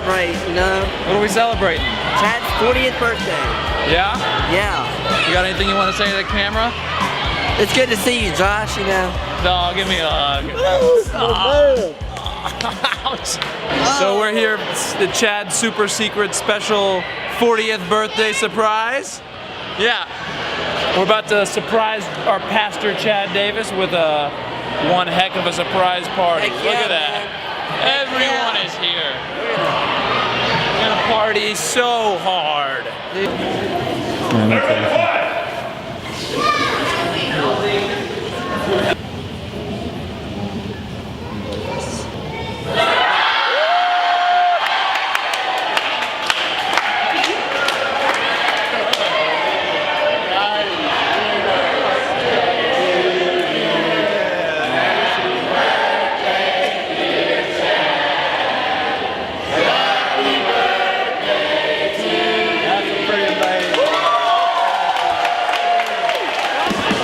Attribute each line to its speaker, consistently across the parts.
Speaker 1: celebrate, you know?
Speaker 2: What are we celebrating?
Speaker 1: Chad's 40th birthday.
Speaker 2: Yeah?
Speaker 1: Yeah.
Speaker 2: You got anything you want to say to the camera?
Speaker 1: It's good to see you, Josh, you know?
Speaker 2: No, give me a hug. Ouch. So we're here, it's the Chad super secret special 40th birthday surprise. Yeah. We're about to surprise our pastor Chad Davis with one heck of a surprise party.
Speaker 1: Heck
Speaker 2: Look
Speaker 1: yeah,
Speaker 2: at that.
Speaker 1: man.
Speaker 2: Everyone is here. We're gonna party so hard.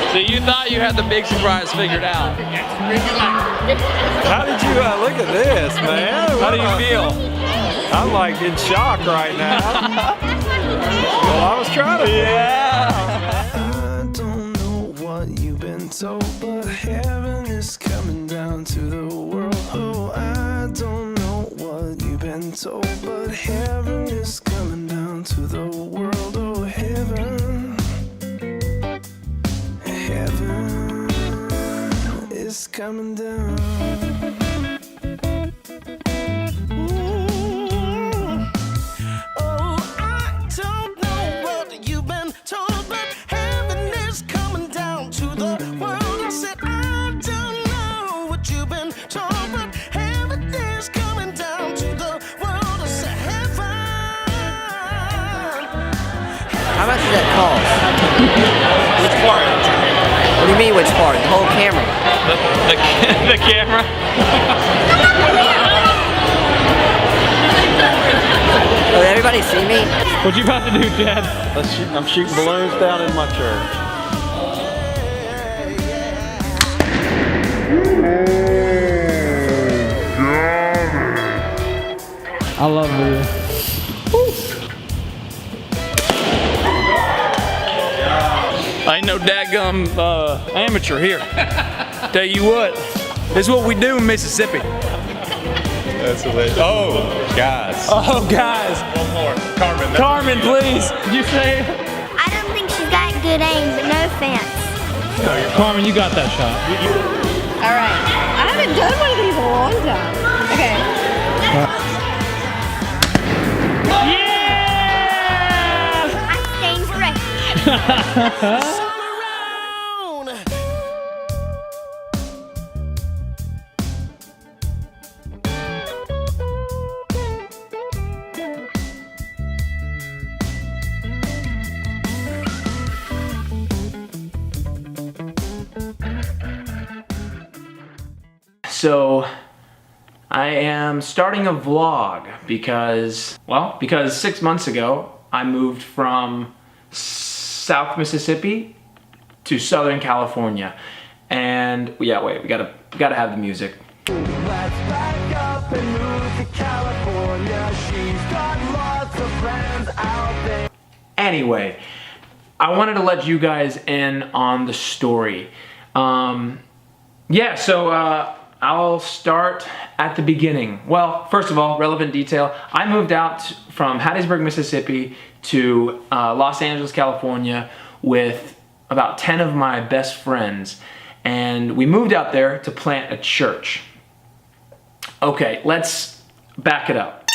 Speaker 2: So you thought you had the big surprise figured out.
Speaker 3: How did you look at this, man?
Speaker 2: How do you feel?
Speaker 3: I'm like in shock right now. Well, I was trying to.
Speaker 2: Yeah.
Speaker 4: I don't know what you've been told, but heaven is coming down to the world. Oh, I don't know what you've been told, but heaven is coming down to the world. Oh, heaven, heaven is coming down.
Speaker 1: How much does that cost?
Speaker 2: Which part?
Speaker 1: What do you mean, which part? The whole camera?
Speaker 2: The camera?
Speaker 1: Oh, did everybody see me?
Speaker 2: What you about to do, Chad?
Speaker 3: I'm shooting balloons down in my church.
Speaker 2: I love it. I ain't no daggum amateur here. Tell you what, this is what we do in Mississippi.
Speaker 3: That's hilarious. Oh, guys.
Speaker 2: Oh, guys.
Speaker 3: One more. Carmen.
Speaker 2: Carmen, please. Did you say?
Speaker 5: I don't think she's got good aim, but no offense.
Speaker 2: Carmen, you got that shot.
Speaker 6: All right. I haven't done one of these in a long time. Okay.
Speaker 2: Yeah!
Speaker 5: I'm staying fresh.
Speaker 2: So, I am starting a vlog because 6 months ago, I moved from South Mississippi to Southern California. And, yeah, wait, we gotta have the music.
Speaker 4: Let's back up and move to California. She's got lots of friends out there.
Speaker 2: Anyway, I wanted to let you guys in on the story. I'll start at the beginning. Well, first of all, relevant detail. I moved out from Hattiesburg, Mississippi to Los Angeles, California with about 10 of my best friends. And we moved out there to plant a church. Okay, let's back it up.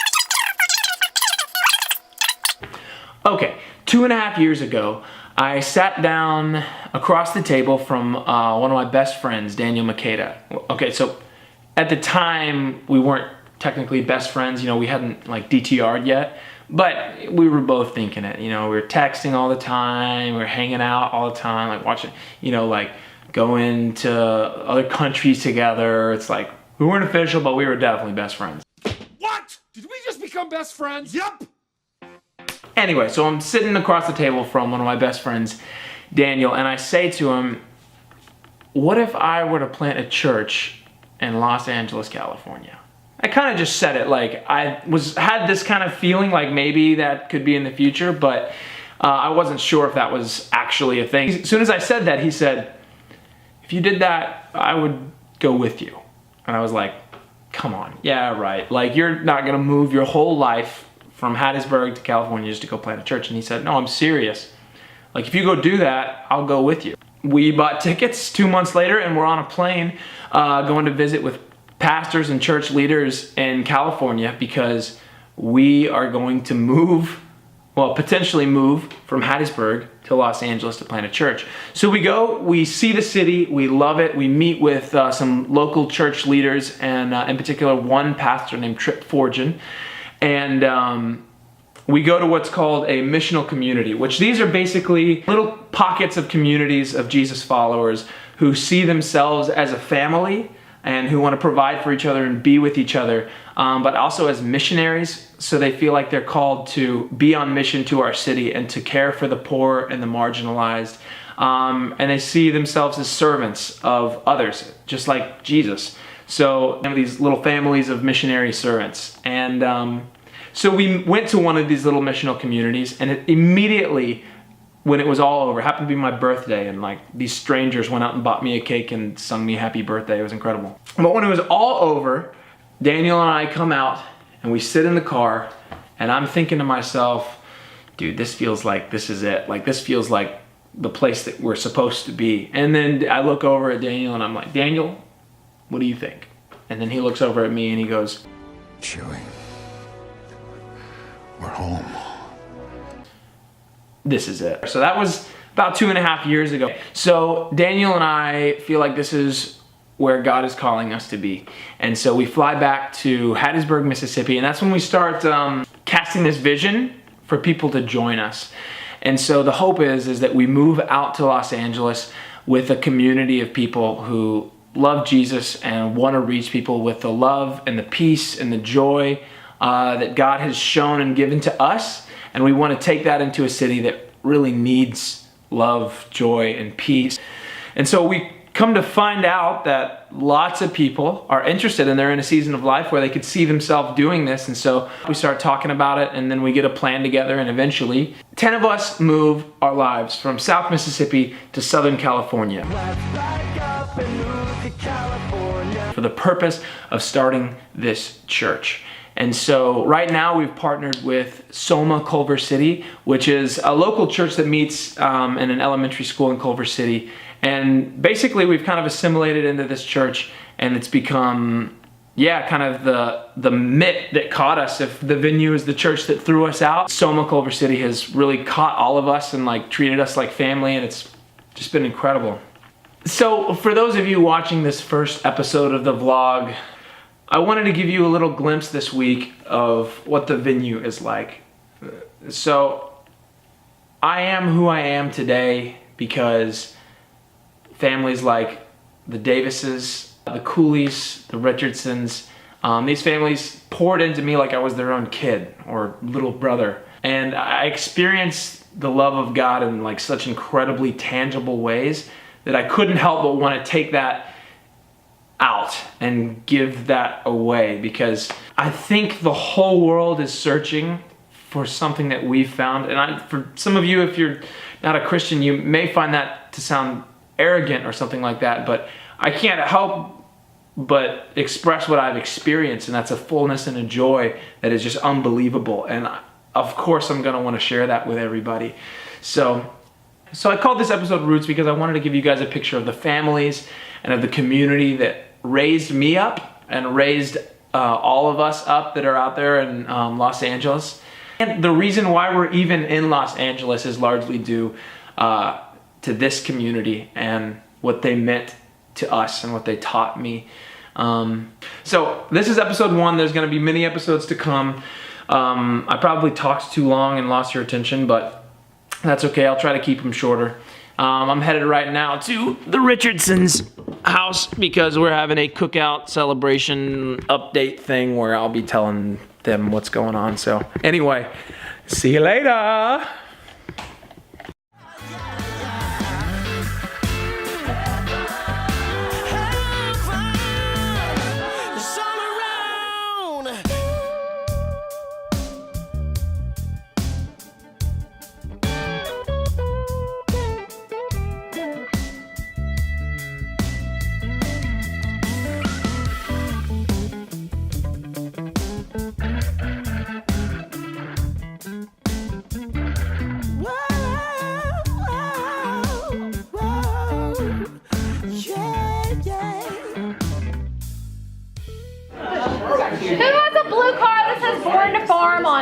Speaker 2: Okay, 2.5 years ago, I sat down across the table from one of my best friends, Daniel Makeda. Okay, so at the time, we weren't technically best friends. You know, we hadn't like DTR'd yet, but we were both thinking it. You know, we were texting all the time, we were hanging out all the time, like watching, you know, like going to other countries together. It's like, we weren't official, but we were definitely best friends.
Speaker 7: What? Did we just become best friends? Yup.
Speaker 2: Anyway, so I'm sitting across the table from one of my best friends, Daniel, and I say to him, what if I were to plant a church in Los Angeles, California? I kind of just said it like I had this kind of feeling like maybe that could be in the future, but I wasn't sure if that was actually a thing. As soon as I said that, he said, if you did that, I would go with you. And I was like, come on, yeah, right. Like, you're not gonna move your whole life from Hattiesburg to California just to go plant a church. And he said, no, I'm serious. Like, if you go do that, I'll go with you. We bought tickets 2 months later, and we're on a plane going to visit with pastors and church leaders in California, because we are going to move, well, potentially move from Hattiesburg to Los Angeles to plant a church. So we go, we see the city, we love it. We meet with some local church leaders, and in particular one pastor named Trip Forgen. And we go to what's called a missional community, which these are basically little pockets of communities of Jesus followers who see themselves as a family and who want to provide for each other and be with each other, but also as missionaries. So they feel like they're called to be on mission to our city and to care for the poor and the marginalized. And they see themselves as servants of others, just like Jesus. So these little families of missionary servants. And so we went to one of these little missional communities, and it immediately, when it was all over, happened to be my birthday, and like these strangers went out and bought me a cake and sung me happy birthday. It was incredible. But when it was all over, Daniel and I come out and we sit in the car, and I'm thinking to myself, dude, this feels like this is it. Like, this feels like the place that we're supposed to be. And then I look over at Daniel and I'm like, Daniel, what do you think? And then he looks over at me and he goes,
Speaker 7: Chewie, we're home.
Speaker 2: this is it. So that was about 2.5 years ago. So Daniel and I feel like this is where God is calling us to be. And so we fly back to Hattiesburg, Mississippi, and that's when we start casting this vision for people to join us. And so the hope is that we move out to Los Angeles with a community of people who love Jesus and want to reach people with the love and the peace and the joy that God has shown and given to us. And we want to take that into a city that really needs love, joy, and peace. And so we come to find out that lots of people are interested, and they're in a season of life where they could see themselves doing this. And so we start talking about it, and then we get a plan together, and eventually 10 of us move our lives from South Mississippi to Southern California for the purpose of starting this church. And so right now we've partnered with Soma Culver City, which is a local church that meets in an elementary school in Culver City. And basically we've kind of assimilated into this church, and it's become, kind of the mitt that caught us. If the venue is the church that threw us out, Soma Culver City has really caught all of us and like treated us like family, and it's just been incredible. So for those of you watching this first episode of the vlog, I wanted to give you a little glimpse this week of what the venue is like. So I am who I am today because families like the Davises, the Cooleys, the Richardsons, these families poured into me like I was their own kid or little brother. And I experienced the love of God in like such incredibly tangible ways that I couldn't help but want to take that out and give that away, because I think the whole world is searching for something that we've found. And for some of you, if you're not a Christian, you may find that to sound arrogant or something like that, but I can't help but express what I've experienced, and that's a fullness and a joy that is just unbelievable. And of course I'm going to want to share that with everybody. So I called this episode Roots because I wanted to give you guys a picture of the families and of the community that raised me up and raised all of us up that are out there in Los Angeles. And the reason why we're even in Los Angeles is largely due to this community and what they meant to us and what they taught me. So this is episode 1. There's going to be many episodes to come. I probably talked too long and lost your attention, but that's okay. I'll try to keep them shorter. I'm headed right now to the Richardsons' house because we're having a cookout celebration update thing where I'll be telling them what's going on. So anyway, see you later.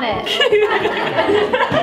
Speaker 6: on it.